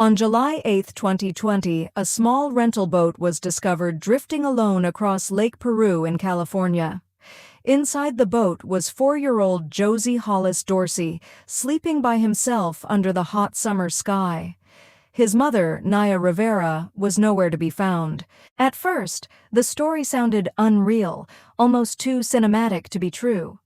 On July 8, 2020, a small rental boat was discovered drifting alone across Lake Piru in California. Inside the boat was 4-year-old Josie Hollis Dorsey, sleeping by himself under the hot summer sky. His mother, Naya Rivera, was nowhere to be found. At first, the story sounded unreal, almost too cinematic to be true.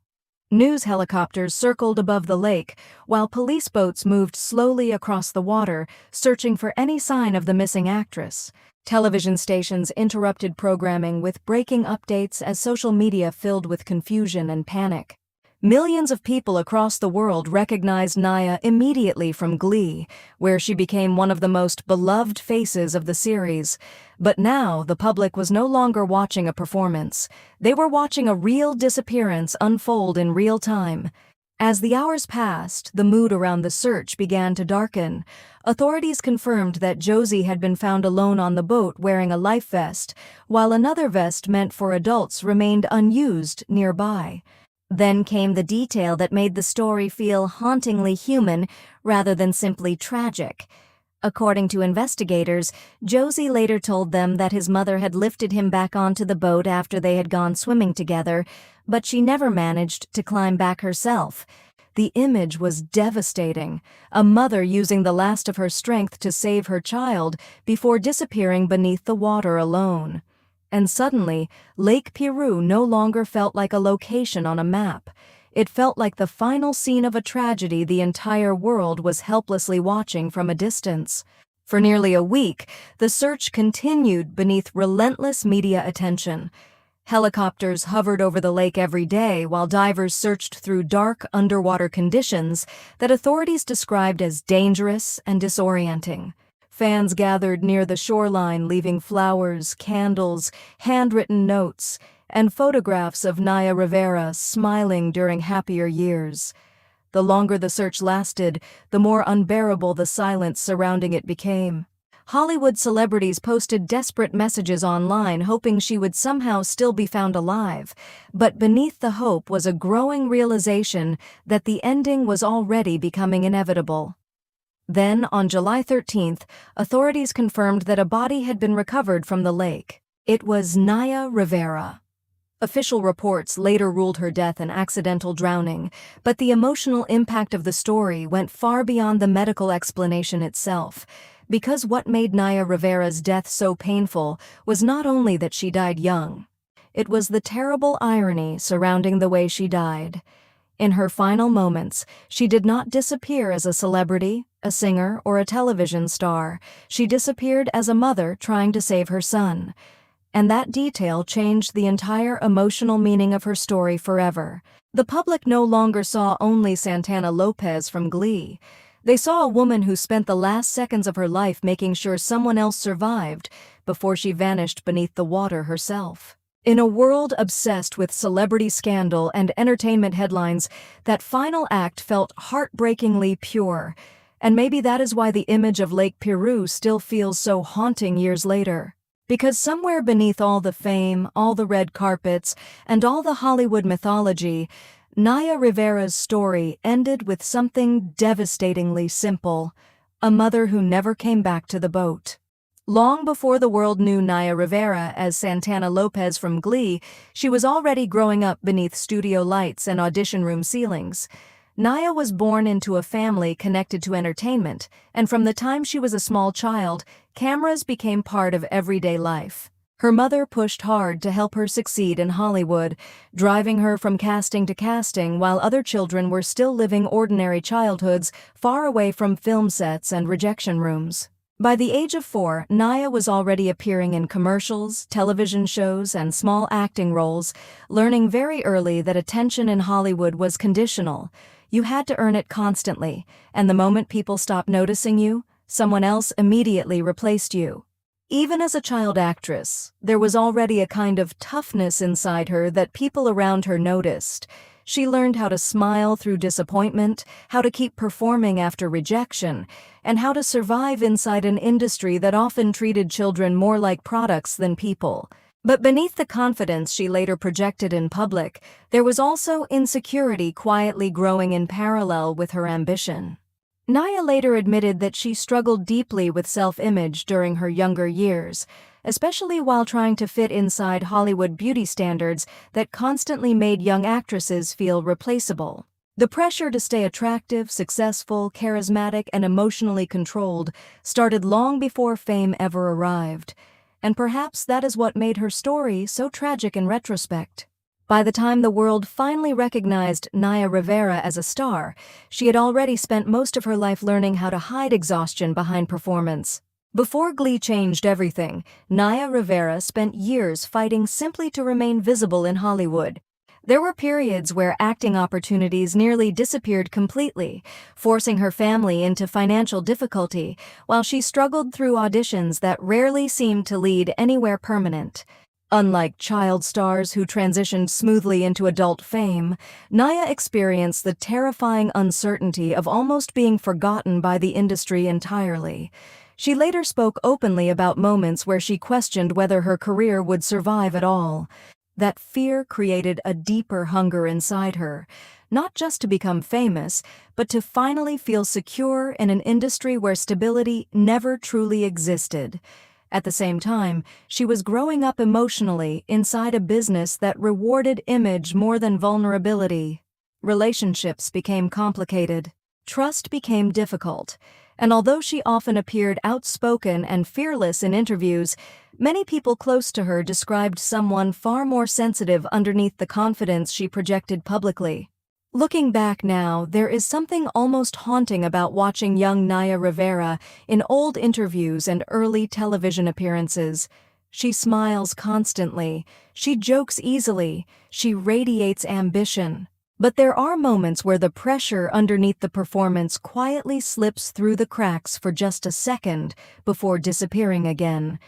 News helicopters circled above the lake, while police boats moved slowly across the water, searching for any sign of the missing actress. Television stations interrupted programming with breaking updates as social media filled with confusion and panic. Millions of people across the world recognized Naya immediately from Glee, where she became one of the most beloved faces of the series. But now the public was no longer watching a performance. They were watching a real disappearance unfold in real time. As the hours passed, the mood around the search began to darken. Authorities confirmed that Josie had been found alone on the boat wearing a life vest, while another vest meant for adults remained unused nearby. Then came the detail that made the story feel hauntingly human rather than simply tragic. According to investigators, Josie later told them that his mother had lifted him back onto the boat after they had gone swimming together, but she never managed to climb back herself. The image was devastating, a mother using the last of her strength to save her child before disappearing beneath the water alone. And suddenly, Lake Piru no longer felt like a location on a map. It felt like the final scene of a tragedy the entire world was helplessly watching from a distance. For nearly a week, the search continued beneath relentless media attention. Helicopters hovered over the lake every day while divers searched through dark underwater conditions that authorities described as dangerous and disorienting. Fans gathered near the shoreline, leaving flowers, candles, handwritten notes, and photographs of Naya Rivera smiling during happier years. The longer the search lasted, the more unbearable the silence surrounding it became. Hollywood celebrities posted desperate messages online hoping she would somehow still be found alive, but beneath the hope was a growing realization that the ending was already becoming inevitable. Then, on July 13th, authorities confirmed that a body had been recovered from the lake. It was Naya Rivera. Official reports later ruled her death an accidental drowning, but the emotional impact of the story went far beyond the medical explanation itself. Because what made Naya Rivera's death so painful was not only that she died young. It was the terrible irony surrounding the way she died. In her final moments, she did not disappear as a celebrity, a singer, or a television star. She disappeared as a mother trying to save her son. And that detail changed the entire emotional meaning of her story forever. The public no longer saw only Santana Lopez from Glee. They saw a woman who spent the last seconds of her life making sure someone else survived before she vanished beneath the water herself. In a world obsessed with celebrity scandal and entertainment headlines, that final act felt heartbreakingly pure. And maybe that is why the image of Lake Piru still feels so haunting years later. Because somewhere beneath all the fame, all the red carpets, and all the Hollywood mythology, Naya Rivera's story ended with something devastatingly simple: a mother who never came back to the boat. Long before the world knew Naya Rivera as Santana Lopez from Glee, she was already growing up beneath studio lights and audition room ceilings. Naya was born into a family connected to entertainment, and from the time she was a small child, cameras became part of everyday life. Her mother pushed hard to help her succeed in Hollywood, driving her from casting to casting while other children were still living ordinary childhoods far away from film sets and rejection rooms. By the age of 4, Naya was already appearing in commercials, television shows, and small acting roles, learning very early that attention in Hollywood was conditional. You had to earn it constantly, and the moment people stopped noticing you, someone else immediately replaced you. Even as a child actress, there was already a kind of toughness inside her that people around her noticed. She learned how to smile through disappointment, how to keep performing after rejection, and how to survive inside an industry that often treated children more like products than people. But beneath the confidence she later projected in public, there was also insecurity quietly growing in parallel with her ambition. Naya later admitted that she struggled deeply with self-image during her younger years, especially while trying to fit inside Hollywood beauty standards that constantly made young actresses feel replaceable. The pressure to stay attractive, successful, charismatic, and emotionally controlled started long before fame ever arrived, and perhaps that is what made her story so tragic in retrospect. By the time the world finally recognized Naya Rivera as a star, she had already spent most of her life learning how to hide exhaustion behind performance. Before Glee changed everything, Naya Rivera spent years fighting simply to remain visible in Hollywood. There were periods where acting opportunities nearly disappeared completely, forcing her family into financial difficulty, while she struggled through auditions that rarely seemed to lead anywhere permanent. Unlike child stars who transitioned smoothly into adult fame, Naya experienced the terrifying uncertainty of almost being forgotten by the industry entirely. She later spoke openly about moments where she questioned whether her career would survive at all. That fear created a deeper hunger inside her, not just to become famous, but to finally feel secure in an industry where stability never truly existed. At the same time, she was growing up emotionally inside a business that rewarded image more than vulnerability. Relationships became complicated. Trust became difficult. And although she often appeared outspoken and fearless in interviews, many people close to her described someone far more sensitive underneath the confidence she projected publicly. Looking back now, there is something almost haunting about watching young Naya Rivera in old interviews and early television appearances. She smiles constantly, she jokes easily, she radiates ambition. But there are moments where the pressure underneath the performance quietly slips through the cracks for just a second before disappearing again.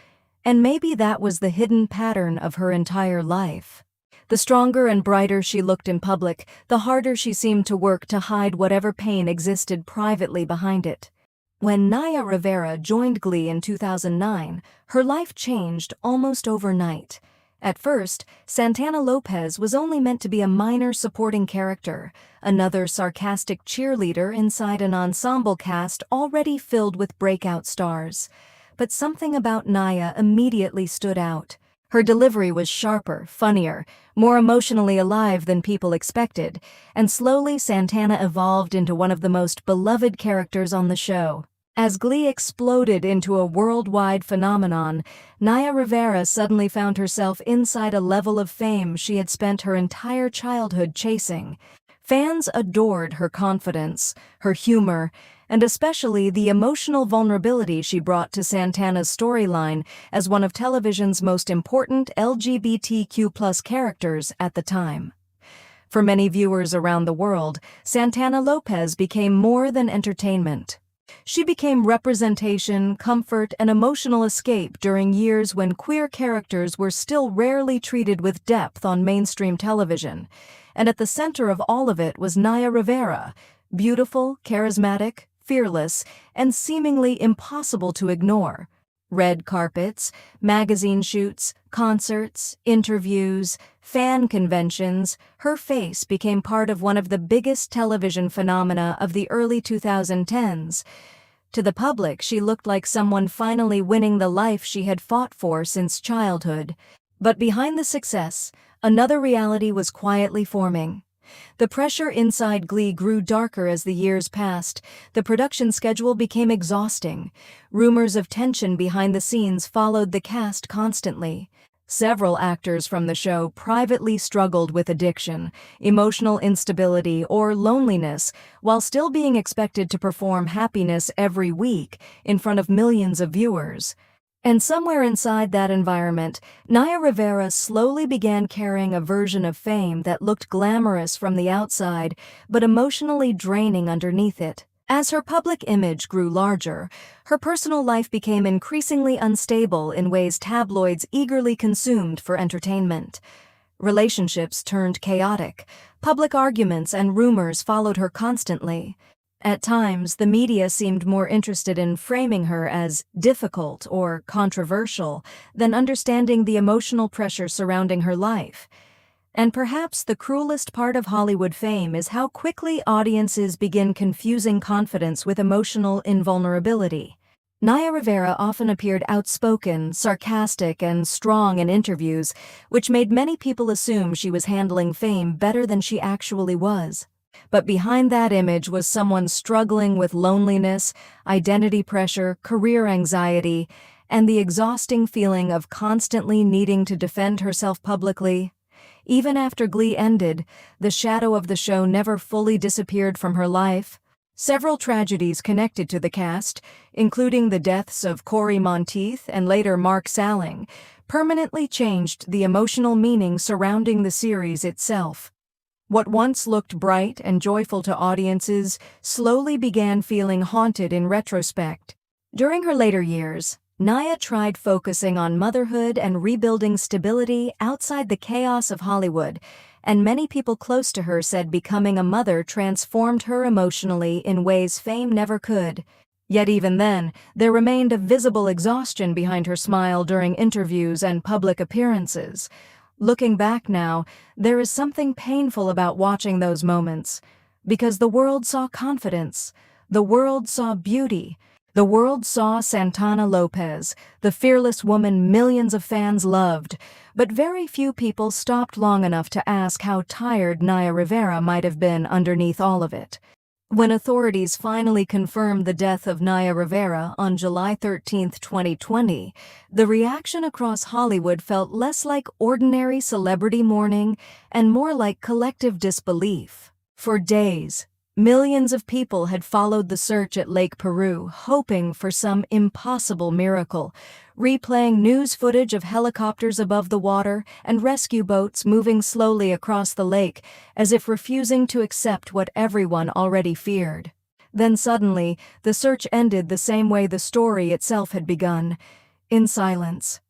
And maybe that was the hidden pattern of her entire life. The stronger and brighter she looked in public, the harder she seemed to work to hide whatever pain existed privately behind it. When Naya Rivera joined Glee in 2009, her life changed almost overnight. At first, Santana Lopez was only meant to be a minor supporting character, another sarcastic cheerleader inside an ensemble cast already filled with breakout stars. But something about Naya immediately stood out. Her delivery was sharper, funnier, more emotionally alive than people expected, and slowly Santana evolved into one of the most beloved characters on the show. As Glee exploded into a worldwide phenomenon, Naya Rivera suddenly found herself inside a level of fame she had spent her entire childhood chasing. Fans adored her confidence, her humor, and especially the emotional vulnerability she brought to Santana's storyline as one of television's most important LGBTQ+ characters at the time. For many viewers around the world, Santana Lopez became more than entertainment. She became representation, comfort, and emotional escape during years when queer characters were still rarely treated with depth on mainstream television. And at the center of all of it was Naya Rivera, beautiful, charismatic, fearless, and seemingly impossible to ignore. Red carpets, magazine shoots, concerts, interviews, fan conventions, her face became part of one of the biggest television phenomena of the early 2010s. To the public, she looked like someone finally winning the life she had fought for since childhood. But behind the success, another reality was quietly forming. The pressure inside Glee grew darker as the years passed. The production schedule became exhausting. Rumors of tension behind the scenes followed the cast constantly. Several actors from the show privately struggled with addiction, emotional instability, or loneliness, while still being expected to perform happiness every week in front of millions of viewers. And somewhere inside that environment, Naya Rivera slowly began carrying a version of fame that looked glamorous from the outside, but emotionally draining underneath it. As her public image grew larger, her personal life became increasingly unstable in ways tabloids eagerly consumed for entertainment. Relationships turned chaotic. Public arguments and rumors followed her constantly. At times, the media seemed more interested in framing her as difficult or controversial than understanding the emotional pressure surrounding her life. And perhaps the cruelest part of Hollywood fame is how quickly audiences begin confusing confidence with emotional invulnerability. Naya Rivera often appeared outspoken, sarcastic, and strong in interviews, which made many people assume she was handling fame better than she actually was. But behind that image was someone struggling with loneliness, identity pressure, career anxiety, and the exhausting feeling of constantly needing to defend herself publicly. Even after Glee ended, the shadow of the show never fully disappeared from her life. Several tragedies connected to the cast, including the deaths of Corey Monteith and later Mark Salling, permanently changed the emotional meaning surrounding the series itself. What once looked bright and joyful to audiences slowly began feeling haunted in retrospect. During her later years, Naya tried focusing on motherhood and rebuilding stability outside the chaos of Hollywood, and many people close to her said becoming a mother transformed her emotionally in ways fame never could. Yet even then, there remained a visible exhaustion behind her smile during interviews and public appearances. Looking back now, there is something painful about watching those moments, because the world saw confidence, the world saw beauty, the world saw Santana Lopez, the fearless woman millions of fans loved, but very few people stopped long enough to ask how tired Naya Rivera might have been underneath all of it. When authorities finally confirmed the death of Naya Rivera on July 13, 2020, the reaction across Hollywood felt less like ordinary celebrity mourning and more like collective disbelief. For days, millions of people had followed the search at Lake Piru, hoping for some impossible miracle, replaying news footage of helicopters above the water and rescue boats moving slowly across the lake, as if refusing to accept what everyone already feared. Then suddenly, the search ended the same way the story itself had begun, in silence.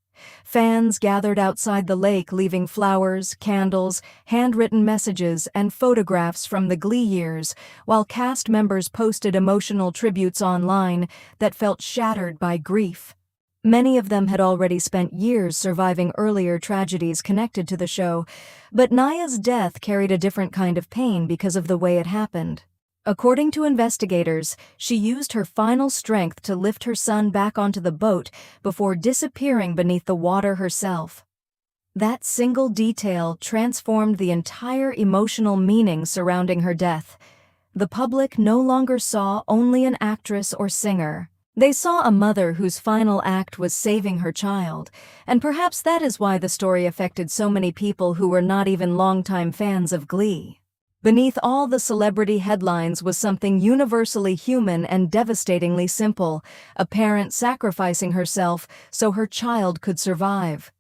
Fans gathered outside the lake leaving flowers, candles, handwritten messages, and photographs from the Glee years, while cast members posted emotional tributes online that felt shattered by grief. Many of them had already spent years surviving earlier tragedies connected to the show, but Naya's death carried a different kind of pain because of the way it happened. According to investigators, she used her final strength to lift her son back onto the boat before disappearing beneath the water herself. That single detail transformed the entire emotional meaning surrounding her death. The public no longer saw only an actress or singer. They saw a mother whose final act was saving her child, and perhaps that is why the story affected so many people who were not even longtime fans of Glee. Beneath all the celebrity headlines was something universally human and devastatingly simple: a parent sacrificing herself so her child could survive.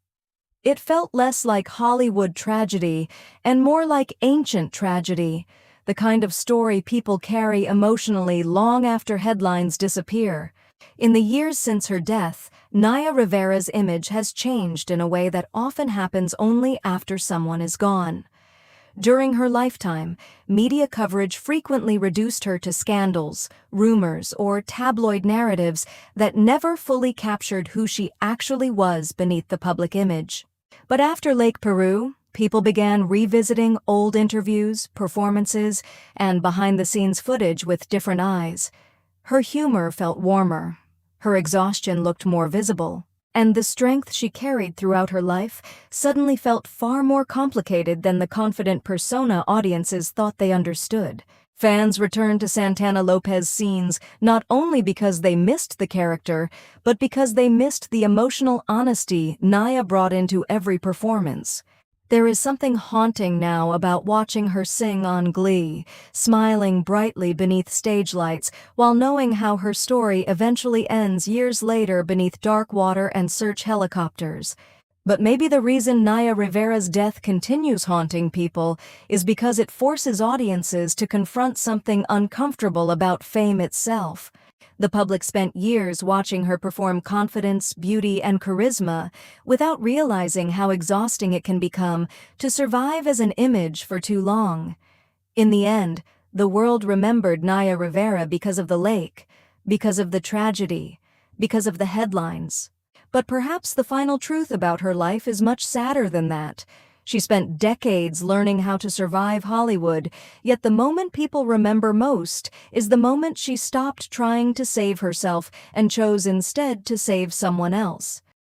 It felt less like Hollywood tragedy and more like ancient tragedy, the kind of story people carry emotionally long after headlines disappear. In the years since her death, Naya Rivera's image has changed in a way that often happens only after someone is gone. During her lifetime, media coverage frequently reduced her to scandals, rumors, or tabloid narratives that never fully captured who she actually was beneath the public image. But after Lake Piru, people began revisiting old interviews, performances, and behind-the-scenes footage with different eyes. Her humor felt warmer, her exhaustion looked more visible, and the strength she carried throughout her life suddenly felt far more complicated than the confident persona audiences thought they understood. Fans returned to Santana Lopez scenes not only because they missed the character, but because they missed the emotional honesty Naya brought into every performance. There is something haunting now about watching her sing on Glee, smiling brightly beneath stage lights, while knowing how her story eventually ends years later beneath dark water and search helicopters. But maybe the reason Naya Rivera's death continues haunting people is because it forces audiences to confront something uncomfortable about fame itself. The public spent years watching her perform confidence, beauty, and charisma without realizing how exhausting it can become to survive as an image for too long. In the end, the world remembered Naya Rivera because of the lake, because of the tragedy, because of the headlines. But perhaps the final truth about her life is much sadder than that. She spent decades learning how to survive Hollywood, yet the moment people remember most is the moment she stopped trying to save herself and chose instead to save someone else.